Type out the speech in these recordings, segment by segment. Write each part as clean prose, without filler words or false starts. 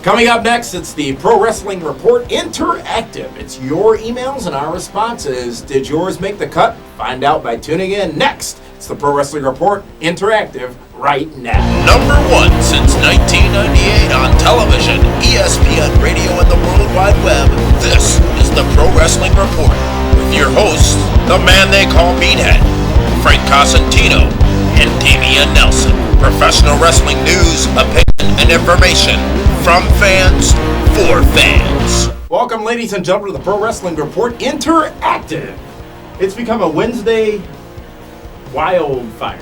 Coming up next, it's the Pro Wrestling Report Interactive. It's your emails and our responses. Did yours make the cut? Find out by tuning in. Next, it's the Pro Wrestling Report Interactive right now. Number one since 1998 on television, ESPN Radio, and the World Wide Web. This is the Pro Wrestling Report with your hosts, the man they call Meathead, Frank Cosentino, and Damian Nelson. Professional wrestling news, opinion, and information from fans for fans. Welcome, ladies and gentlemen, to the Pro Wrestling Report Interactive. It's become a Wednesday wildfire.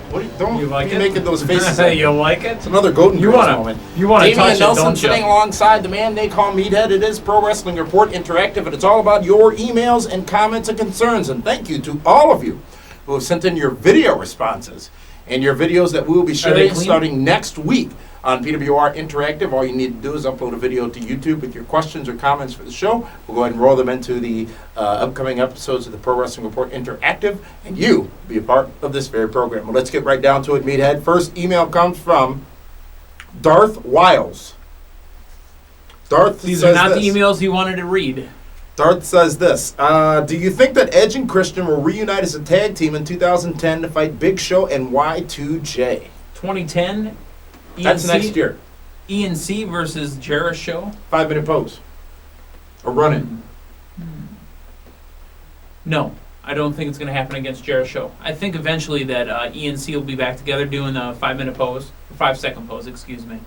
What don't you like making those faces? You like it? It's another Golden Girls moment. You want to touch Damian Nelson it, don't sitting you? alongside the man they call Meathead. It is Pro Wrestling Report Interactive, and it's all about your emails and comments and concerns. And thank you to all of you who have sent in your video responses and your videos that we will be sharing starting next week on PWR Interactive. All you need to do is upload a video to YouTube with your questions or comments for the show. We'll go ahead and roll them into the upcoming episodes of the Pro Wrestling Report Interactive, and you will be a part of this very program. Well, let's get right down to it, Meathead. First email comes from Darth Wiles. These are not the emails you wanted to read. Darth says this. Do you think that Edge and Christian will reunite as a tag team in 2010 to fight Big Show and Y2J? 2010? That's next year. ENC versus Jericho. 5-minute pose. Or run-in. No, I don't think it's going to happen against Jericho. I think eventually that ENC will be back together doing the 5-minute pose, or 5-second pose, excuse me.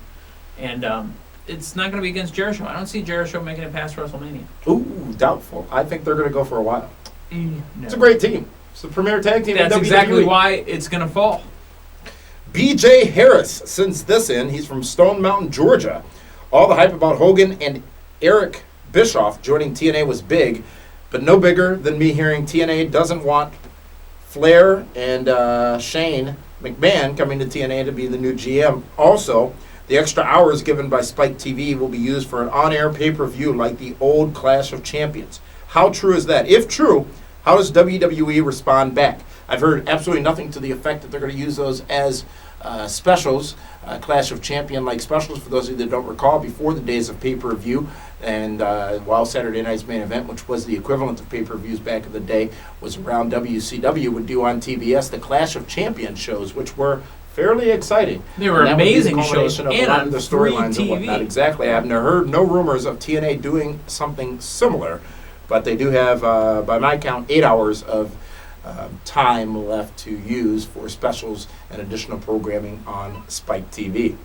And it's not going to be against Jericho. I don't see Jericho making it past WrestleMania. Ooh, doubtful. I think they're going to go for a while. No. It's a great team. It's the premier tag team in WWE. That's exactly why it's going to fall. BJ Harris sends this in. He's from Stone Mountain, Georgia. All the hype about Hogan and Eric Bischoff joining TNA was big, but no bigger than me hearing TNA doesn't want Flair and Shane McMahon coming to TNA to be the new GM. Also, the extra hours given by Spike TV will be used for an on-air pay-per-view like the old Clash of Champions. How true is that? If true, how does WWE respond back? I've heard absolutely nothing to the effect that they're going to use those as specials, Clash of Champion-like specials, for those of you that don't recall, before the days of pay-per-view, and while Saturday Night's Main Event, which was the equivalent of pay-per-views back in the day, was around WCW, would do on TBS the Clash of Champions shows, which were fairly exciting. They were amazing shows, and on the free storylines and TV. whatnot. Exactly. I've heard no rumors of TNA doing something similar, but they do have, by my count, 8 hours of time left to use for specials and additional programming on Spike TV.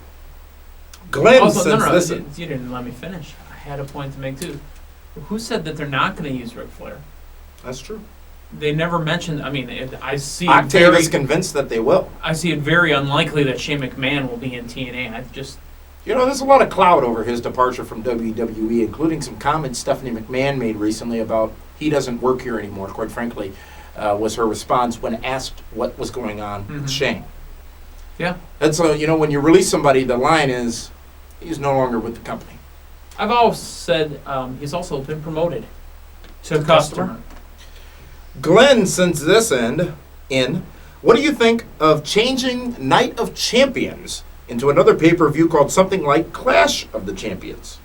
Glenn you didn't let me finish. I had a point to make too. Who said that they're not going to use Ric Flair? That's true. They never mentioned. I mean, I see. Octave is convinced that they will. I see it very unlikely that Shane McMahon will be in TNA. There's a lot of cloud over his departure from WWE, including some comments Stephanie McMahon made recently about he doesn't work here anymore, quite frankly. Was her response when asked what was going on with Shane. Yeah. That's when you release somebody, the line is, he's no longer with the company. I've always said he's also been promoted to customer. Glenn sends this in. What do you think of changing Night of Champions into another pay-per-view called something like Clash of the Champions?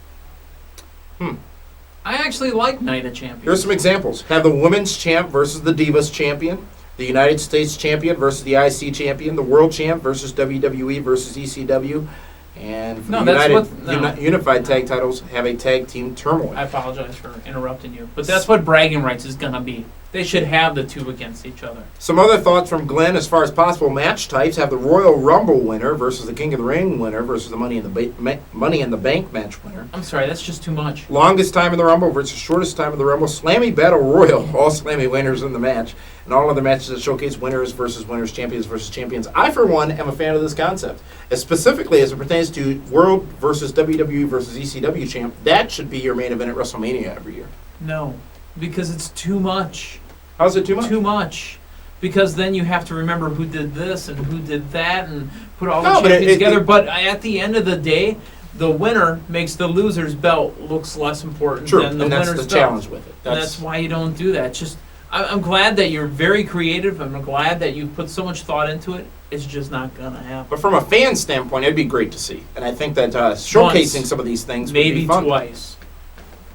I actually like Night of Champions. Here's some examples. Have the Women's Champ versus the Divas Champion, the United States Champion versus the IC Champion, the World Champ versus WWE versus ECW, and for the Unified Tag Titles, have a tag team turmoil. I apologize for interrupting you, but that's what bragging rights is going to be. They should have the two against each other. Some other thoughts from Glenn as far as possible match types. Have the Royal Rumble winner versus the King of the Ring winner versus the Money in the Bank match winner. I'm sorry, that's just too much. Longest time in the Rumble versus shortest time in the Rumble. Slammy Battle Royal, all Slammy winners in the match. And all other matches that showcase winners versus winners, champions versus champions. I, for one, am a fan of this concept. Specifically as it pertains to World versus WWE versus ECW champ, that should be your main event at WrestleMania every year. No, because it's too much. How's it too much? Too much. Because then you have to remember who did this and who did that and put all the champions together. But at the end of the day, the winner makes the loser's belt looks less important than the winner's belt. That's the challenge with it. And that's why you don't do that. I'm glad that you're very creative. I'm glad that you've put so much thought into it. It's just not going to happen. But from a fan standpoint, it'd be great to see. And I think that showcasing some of these things would maybe be fun. twice.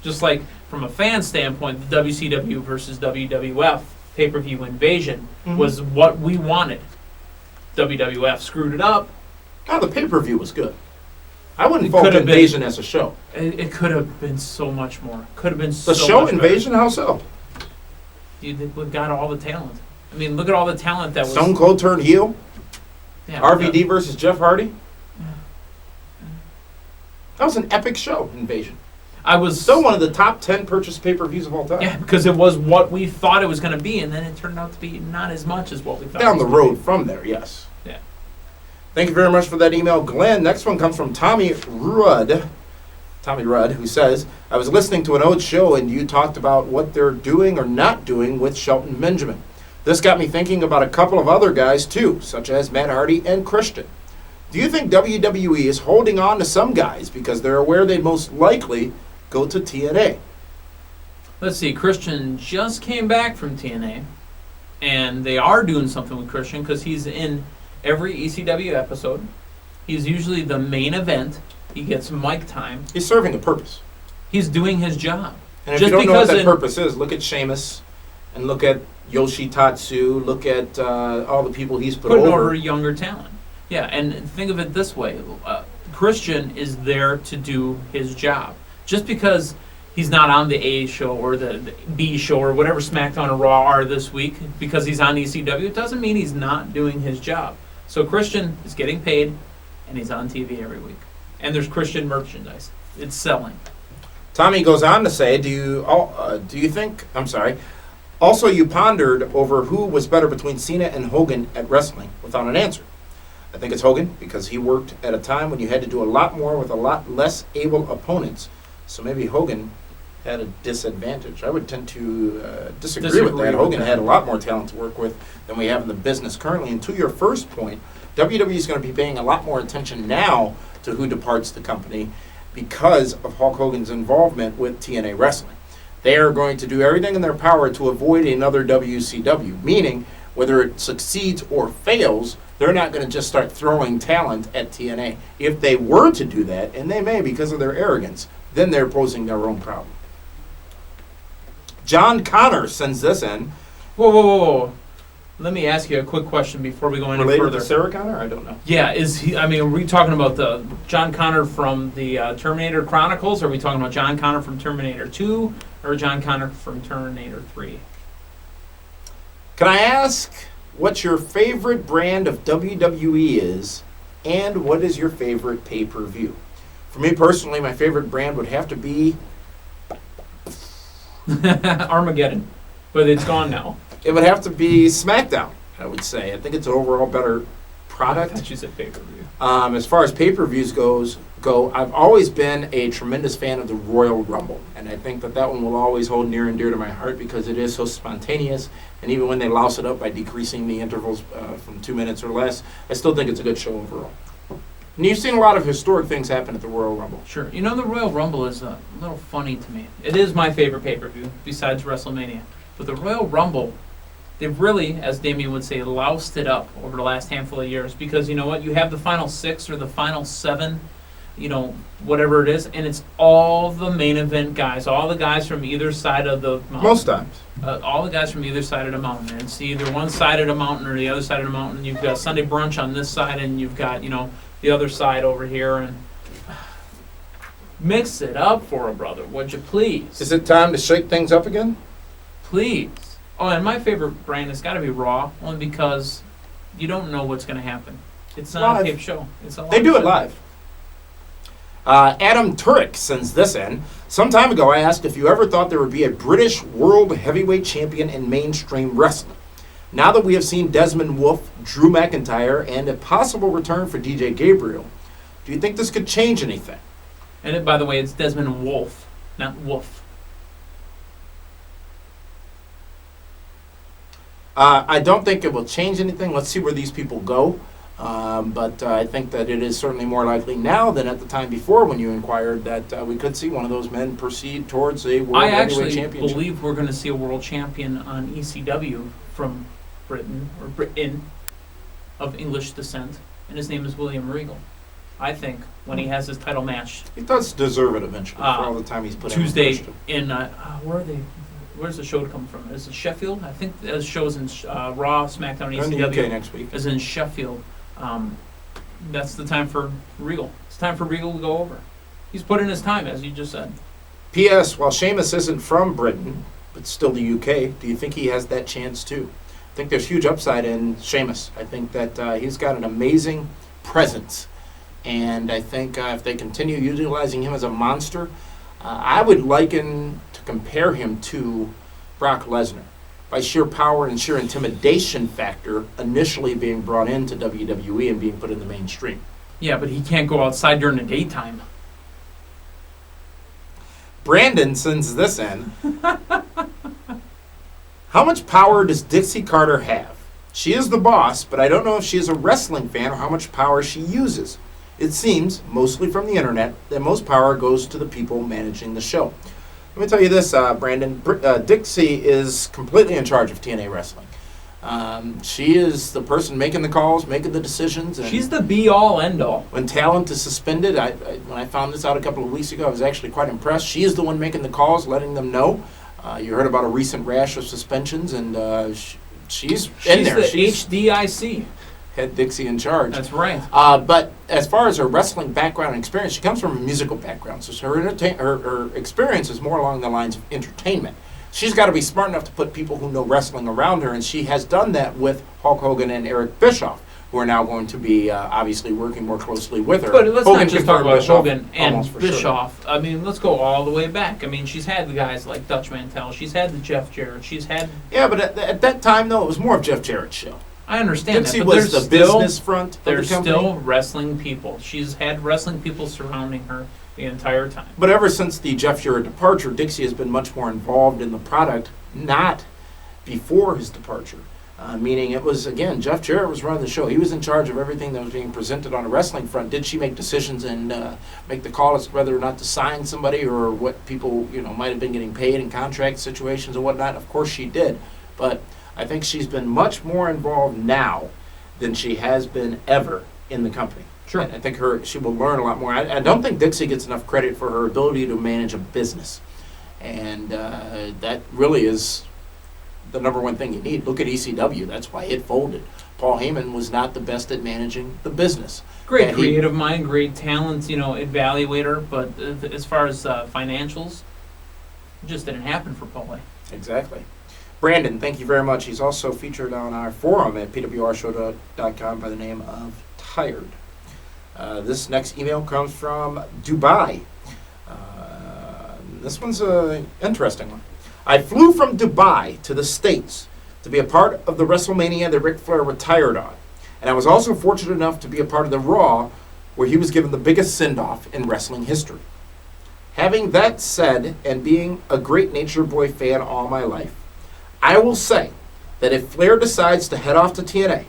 Just like from a fan standpoint, the WCW versus WWF pay-per-view invasion was what we wanted. WWF screwed it up. Oh, the pay-per-view was good. I wouldn't fault Invasion as a show. It could have been so much more. Could have been so much better. The show Invasion, better. how so? We've got all the talent. I mean, look at all the talent that was... Stone Cold turned heel. Yeah, RVD versus Jeff Hardy. Yeah. That was an epic show, Invasion. I was still one of the top 10 purchased pay-per-views of all time. Yeah, because it was what we thought it was going to be, and then it turned out to be not as much as what we thought. Down the road from there, yes. Yeah. Thank you very much for that email, Glenn. Next one comes from Tommy Rudd. Tommy Rudd, who says, I was listening to an old show, and you talked about what they're doing or not doing with Shelton Benjamin. This got me thinking about a couple of other guys, too, such as Matt Hardy and Christian. Do you think WWE is holding on to some guys because they're aware they'd most likely go to TNA? Let's see. Christian just came back from TNA, and they are doing something with Christian because he's in every ECW episode. He's usually the main event. He gets mic time. He's serving a purpose. He's doing his job. And if just you don't know what that purpose is, look at Sheamus and look at Yoshitatsu. Look at all the people he's put over younger talent. Yeah, and think of it this way. Christian is there to do his job. Just because he's not on the A show or the B show or whatever SmackDown or Raw are this week, because he's on ECW, it doesn't mean he's not doing his job. So Christian is getting paid, and he's on TV every week. And there's Christian merchandise. It's selling. Tommy goes on to say, also you pondered over who was better between Cena and Hogan at wrestling without an answer. I think it's Hogan because he worked at a time when you had to do a lot more with a lot less able opponents. So maybe Hogan had a disadvantage. I would tend to disagree with that. Hogan had a lot more talent to work with than we have in the business currently. And to your first point, WWE is going to be paying a lot more attention now to who departs the company because of Hulk Hogan's involvement with TNA Wrestling. They are going to do everything in their power to avoid another WCW, meaning whether it succeeds or fails, they're not going to just start throwing talent at TNA. If they were to do that, and they may because of their arrogance, then they're posing their own problem. John Connor sends this in. Whoa. Let me ask you a quick question before we go any further. Related to Sarah Connor? I don't know. Yeah, are we talking about the John Connor from the Terminator Chronicles? Or are we talking about John Connor from Terminator 2 or John Connor from Terminator 3? Can I ask what your favorite brand of WWE is and what is your favorite pay-per-view? For me personally, my favorite brand would have to be Armageddon, but it's gone now. It would have to be SmackDown, I would say. I think it's an overall better product. I thought you said pay-per-view. As far as pay-per-views go, I've always been a tremendous fan of the Royal Rumble, and I think that one will always hold near and dear to my heart because it is so spontaneous, and even when they louse it up by decreasing the intervals from 2 minutes or less, I still think it's a good show overall. And you've seen a lot of historic things happen at the Royal Rumble. Sure. You know, the Royal Rumble is a little funny to me. It is my favorite pay-per-view besides WrestleMania. But the Royal Rumble, they've really, as Damien would say, loused it up over the last handful of years because, you know what, you have the final 6 or the final 7, whatever it is, and it's all the main event guys, all the guys from either side of the mountain. Most times. All the guys from either side of the mountain. And it's either one side of the mountain or the other side of the mountain. You've got Sunday Brunch on this side, and you've got, the other side over here, and mix it up for a brother, would you please? Is it time to shake things up again? Please. Oh, and my favorite brand has got to be Raw, only because you don't know what's going to happen. It's not live. A tape show. It's a live They do show. it live. Adam Turek sends this in. Some time ago, I asked if you ever thought there would be a British World Heavyweight Champion in mainstream wrestling. Now that we have seen Desmond Wolfe, Drew McIntyre, and a possible return for DJ Gabriel, do you think this could change anything? And by the way, it's Desmond Wolfe, not Wolf. I don't think it will change anything. Let's see where these people go. But I think that it is certainly more likely now than at the time before when you inquired that we could see one of those men proceed towards a World Heavyweight Championship. I actually believe we're going to see a world champion on ECW from Britain. of English descent, and his name is William Regal. I think when he has his title match He does deserve it eventually for all the time he's put Tuesday in. where are they? Where's the show come from? Is it Sheffield? I think the show's in Raw, SmackDown, They're in the UK ECW next week. is in Sheffield. That's the time for Regal. It's time for Regal to go over. He's put in his time, as you just said. P.S. While Sheamus isn't from Britain, but still the UK, do you think he has that chance too? I think there's huge upside in Sheamus. I think that he's got an amazing presence. And I think if they continue utilizing him as a monster, I would liken to compare him to Brock Lesnar by sheer power and sheer intimidation factor initially being brought into WWE and being put in the mainstream. Yeah, but he can't go outside during the daytime. Brandon sends this in. How much power does Dixie Carter have? She is the boss, but I don't know if she is a wrestling fan or how much power she uses. It seems, mostly from the internet, that most power goes to the people managing the show. Let me tell you this, Brandon. Dixie is completely in charge of TNA Wrestling. She is the person making the calls, making the decisions. And she's the be-all, end-all. when talent is suspended, when I found this out a couple of weeks ago, I was actually quite impressed. She is the one making the calls, letting them know. You heard about a recent rash of suspensions, and she's in there. She's the HDIC. Head Dixie in charge. That's right. But as far as her wrestling background and experience, she comes from a musical background, so her experience is more along the lines of entertainment. She's got to be smart enough to put people who know wrestling around her, and she has done that with Hulk Hogan and Eric Bischoff, who are now going to be obviously working more closely with her. But let's Hogan not just talk about Bischoff, Hogan and Bischoff. Sure. I mean, let's go all the way back. I mean, she's had the guys like Dutch Mantel. She's had the Jeff Jarrett. She's had... Yeah, but at that time, though, it was more of Jeff Jarrett's show. I understand Dixie that, but was the business front of the there's company. still wrestling people. She's had wrestling people surrounding her the entire time. But ever since the Jeff Jarrett departure, Dixie has been much more involved in the product, not before his departure. Meaning it was, again, Jeff Jarrett was running the show. He was in charge of everything that was being presented on a wrestling front. Did she make decisions and make the call as to whether or not to sign somebody or what people might have been getting paid in contract situations and whatnot? Of course she did. But I think she's been much more involved now than she has been ever in the company. Sure. And I think she will learn a lot more. I don't think Dixie gets enough credit for her ability to manage a business. And that really is the number one thing you need. Look at ECW. That's why it folded. Paul Heyman was not the best at managing the business. Great creative mind, great talent, evaluator, but as far as financials, it just didn't happen for Paul. Exactly. Brandon, thank you very much. He's also featured on our forum at pwrshow.com by the name of Tired. This next email comes from Dubai. This one's an interesting one. I flew from Dubai to the States to be a part of the Wrestlemania that Ric Flair retired on. And I was also fortunate enough to be a part of the Raw where he was given the biggest send-off in wrestling history. Having that said, and being a great Nature Boy fan all my life, I will say that if Flair decides to head off to TNA,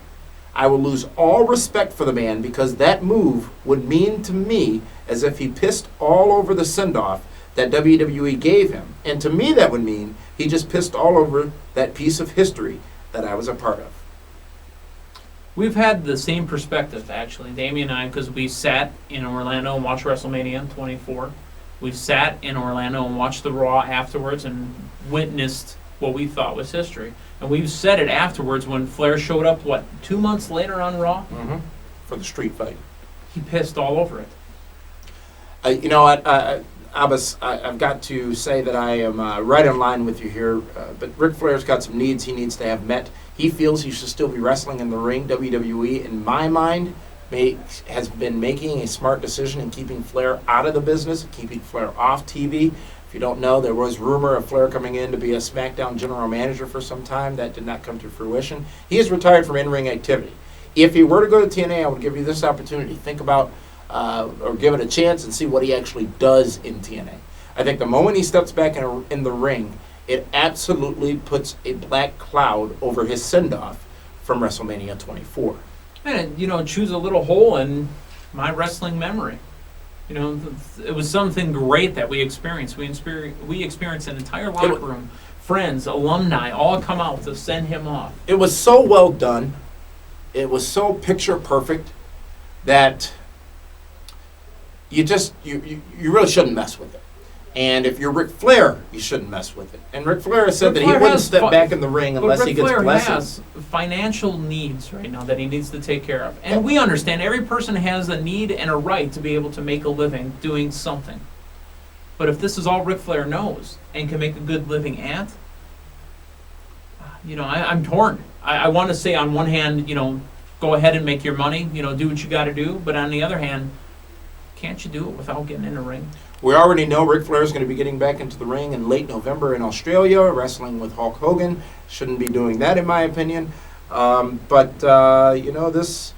I will lose all respect for the man because that move would mean to me as if he pissed all over the send-off that WWE gave him. And to me that would mean he just pissed all over that piece of history that I was a part of. We've had the same perspective, actually, Damien and I, because we sat in Orlando and watched WrestleMania 24. We sat in Orlando and watched the Raw afterwards and witnessed what we thought was history. And we've said it afterwards when Flair showed up, 2 months later on Raw? Mm-hmm. For the street fight. He pissed all over it. Abbas, I've got to say that I am right in line with you here, but Ric Flair's got some needs he needs to have met. He feels he should still be wrestling in the ring. WWE, in my mind, has been making a smart decision in keeping Flair out of the business, keeping Flair off TV. If you don't know, there was rumor of Flair coming in to be a SmackDown general manager for some time. That did not come to fruition. He is retired from in-ring activity. If he were to go to TNA, I would give you this opportunity. Think about or give it a chance and see what he actually does in TNA. I think the moment he steps back in the ring, it absolutely puts a black cloud over his send-off from WrestleMania 24. And, choose a little hole in my wrestling memory. It was something great that we experienced. We experienced an entire locker room, friends, alumni, all come out to send him off. It was so well done it was so picture perfect that you really shouldn't mess with it. And if you're Ric Flair, you shouldn't mess with it. And Ric Flair has said that he wouldn't step back in the ring unless he gets blessings. Ric Flair has financial needs right now that he needs to take care of. And we understand every person has a need and a right to be able to make a living doing something. But if this is all Ric Flair knows and can make a good living at, I'm torn. I want to say on one hand, go ahead and make your money, do what you got to do. But on the other hand, can't you do it without getting in the ring? We already know Ric Flair is going to be getting back into the ring in late November in Australia, wrestling with Hulk Hogan. Shouldn't be doing that, in my opinion. This...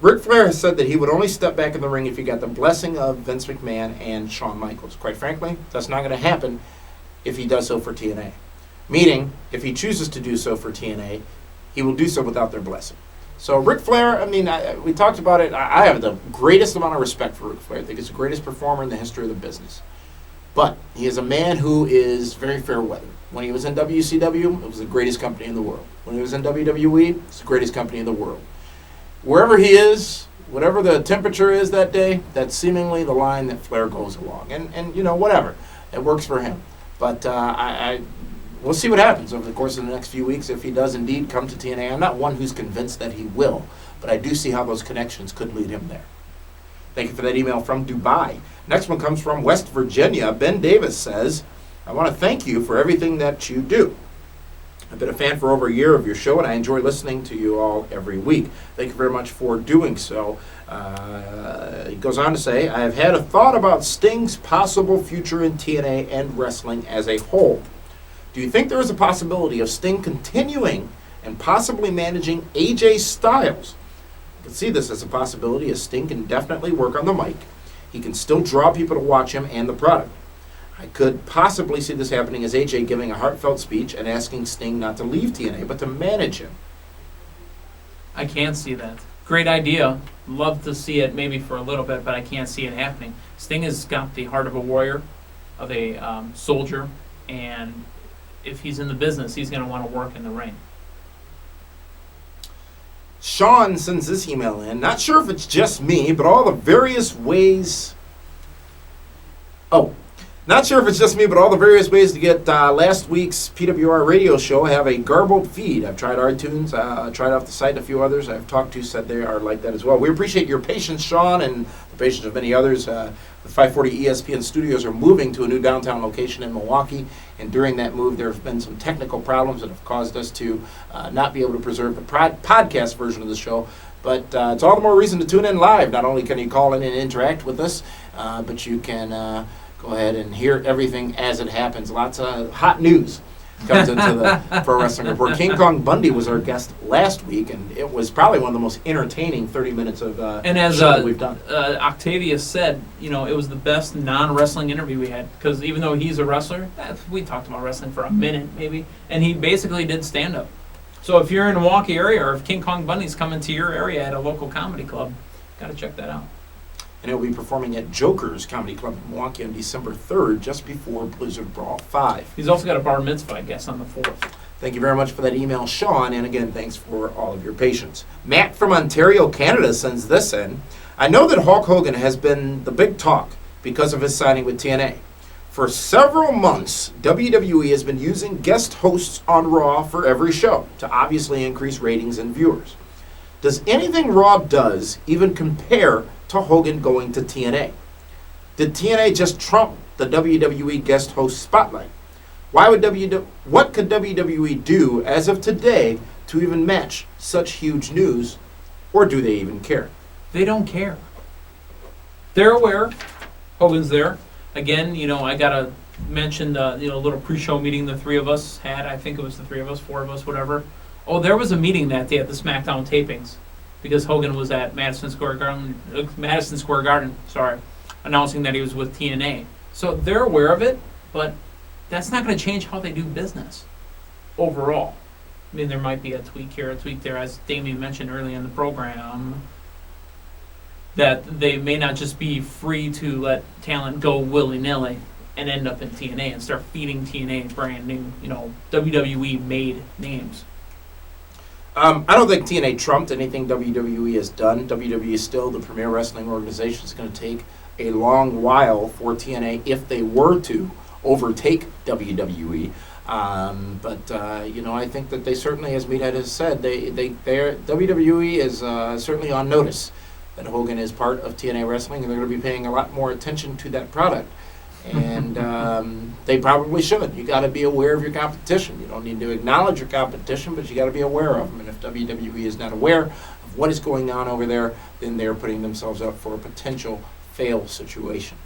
Ric Flair has said that he would only step back in the ring if he got the blessing of Vince McMahon and Shawn Michaels. Quite frankly, that's not going to happen if he does so for TNA. Meaning, if he chooses to do so for TNA, he will do so without their blessing. So Ric Flair, we talked about it. I have the greatest amount of respect for Ric Flair. I think he's the greatest performer in the history of the business. But he is a man who is very fair weather. When he was in WCW, it was the greatest company in the world. When he was in WWE, it's the greatest company in the world. Wherever he is, whatever the temperature is that day, that's seemingly the line that Flair goes along. And whatever. It works for him. But we'll see what happens over the course of the next few weeks if he does indeed come to TNA. I'm not one who's convinced that he will, but I do see how those connections could lead him there. Thank you for that email from Dubai. Next one comes from West Virginia. Ben Davis says, I want to thank you for everything that you do. I've been a fan for over a year of your show, and I enjoy listening to you all every week. Thank you very much for doing so. He goes on to say, I have had a thought about Sting's possible future in TNA and wrestling as a whole. Do you think there is a possibility of Sting continuing and possibly managing AJ Styles? I can see this as a possibility, as Sting can definitely work on the mic. He can still draw people to watch him and the product. I could possibly see this happening as AJ giving a heartfelt speech and asking Sting not to leave TNA, but to manage him. I can't see that. Great idea. Love to see it maybe for a little bit, but I can't see it happening. Sting has got the heart of a warrior, of a soldier, and if he's in the business, he's going to want to work in the ring. Sean sends this email in. Not sure if it's just me, but all the various ways... Not sure if it's just me, but all the various ways to get last week's PWR radio show have a garbled feed. I've tried iTunes, tried off the site, a few others I've talked to said they are like that as well. We appreciate your patience, Sean, and the patience of many others. The 540 ESPN studios are moving to a new downtown location in Milwaukee, and during that move there have been some technical problems that have caused us to not be able to preserve the podcast version of the show. But it's all the more reason to tune in live. Not only can you call in and interact with us, but you can... go ahead and hear everything as it happens. Lots of hot news comes into the Pro Wrestling Report. King Kong Bundy was our guest last week, and it was probably one of the most entertaining 30 minutes of and as show that we've done. Octavius said, it was the best non-wrestling interview we had, because even though he's a wrestler, we talked about wrestling for a minute maybe, and he basically did stand-up. So if you're in the Milwaukee area, or if King Kong Bundy's coming to your area at a local comedy club, got to check that out. And he'll be performing at Joker's Comedy Club in Milwaukee on December 3rd, just before Blizzard Brawl 5. He's also got a bar mitzvah, I guess, on the 4th. Thank you very much for that email, Sean, and again, thanks for all of your patience. Matt from Ontario, Canada sends this in. I know that Hulk Hogan has been the big talk because of his signing with TNA. For several months, WWE has been using guest hosts on Raw for every show to obviously increase ratings and viewers. Does anything Raw does even compare to Hogan going to TNA? Did TNA just trump the WWE guest host spotlight? What could WWE do as of today to even match such huge news, or do they even care? They don't care. They're aware Hogan's there. Again, I gotta mention the little pre-show meeting the three of us had. I think it was the three of us, four of us, whatever. Oh, there was a meeting that day at the SmackDown tapings, because Hogan was at Madison Square Garden, announcing that he was with TNA. So they're aware of it, but that's not going to change how they do business overall. I mean, there might be a tweak here, a tweak there, as Damien mentioned earlier in the program, that they may not just be free to let talent go willy-nilly. and end up in TNA and start feeding TNA brand new, WWE made names. I don't think TNA trumped anything WWE has done. WWE is still the premier wrestling organization. It's going to take a long while for TNA, if they were to overtake WWE. I think that they certainly, as Meathead has said, WWE is certainly on notice that Hogan is part of TNA Wrestling, and they're going to be paying a lot more attention to that product. And they probably should. You got to be aware of your competition. You don't need to acknowledge your competition, but you got to be aware of them. And if WWE is not aware of what is going on over there, then they're putting themselves up for a potential fail situation.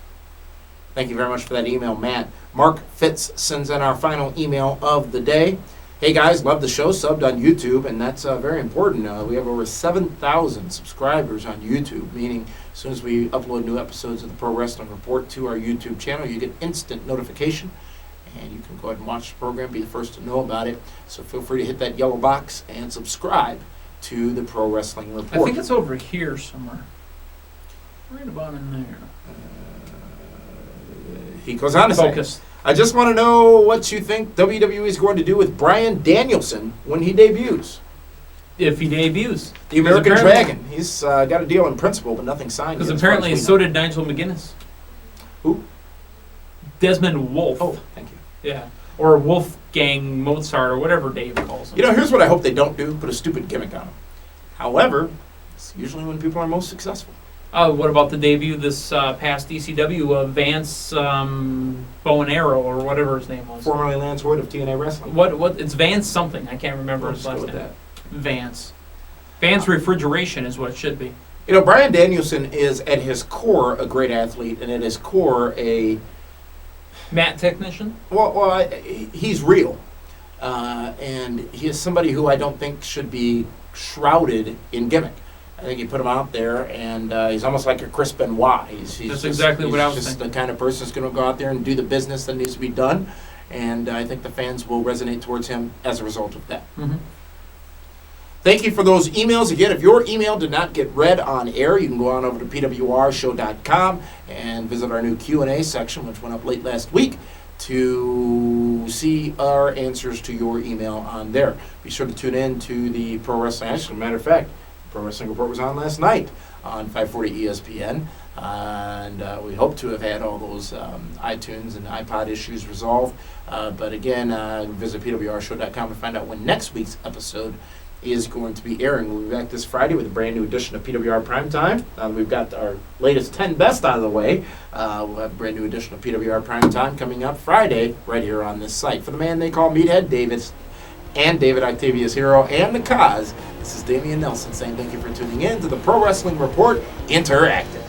Thank you very much for that email, Matt. Mark Fitz sends in our final email of the day. Hey guys, love the show, subbed on YouTube, and that's very important. We have over 7,000 subscribers on YouTube, meaning as soon as we upload new episodes of the Pro Wrestling Report to our YouTube channel, you get instant notification, and you can go ahead and watch the program, be the first to know about it. So feel free to hit that yellow box and subscribe to the Pro Wrestling Report. I think it's over here somewhere. Right about in there. He goes on to say, I just want to know what you think WWE is going to do with Bryan Danielson when he debuts. If he debuts. The American Dragon. He's got a deal in principle, but nothing signed. Because apparently so did Nigel McGuinness. Who? Desmond Wolfe. Oh, thank you. Yeah. Or Wolfgang Mozart, or whatever Dave calls him. Here's what I hope they don't do. Put a stupid gimmick on him. However, it's usually when people are most successful. What about the debut this past ECW of Vance Bow and Arrow, or whatever his name was? Formerly Lance Wood of TNA Wrestling. What? It's Vance something. I can't remember his last name. Vance. Vance Refrigeration is what it should be. Bryan Danielson is at his core a great athlete, and at his core a mat technician. Well, he's real, and he is somebody who I don't think should be shrouded in gimmick. I think you put him out there, and he's almost like a Chris Benoit. That's exactly what I was thinking. He's just the kind of person that's going to go out there and do the business that needs to be done, and I think the fans will resonate towards him as a result of that. Mm-hmm. Thank you for those emails. Again, if your email did not get read on air, you can go on over to pwrshow.com and visit our new Q&A section, which went up late last week, to see our answers to your email on there. Be sure to tune in to the Pro Wrestling. As a matter of fact, Pro Wrestling Report was on last night on 540 ESPN, and we hope to have had all those iTunes and iPod issues resolved. But again, visit pwrshow.com to find out when next week's episode is going to be airing. We'll be back this Friday with a brand new edition of PWR Primetime. We've got our latest 10 best out of the way. We'll have a brand new edition of PWR Primetime coming up Friday right here on this site. For the man they call Meathead, David Octavius Hero, and the Cause, this is Damian Nelson saying thank you for tuning in to the Pro Wrestling Report Interactive.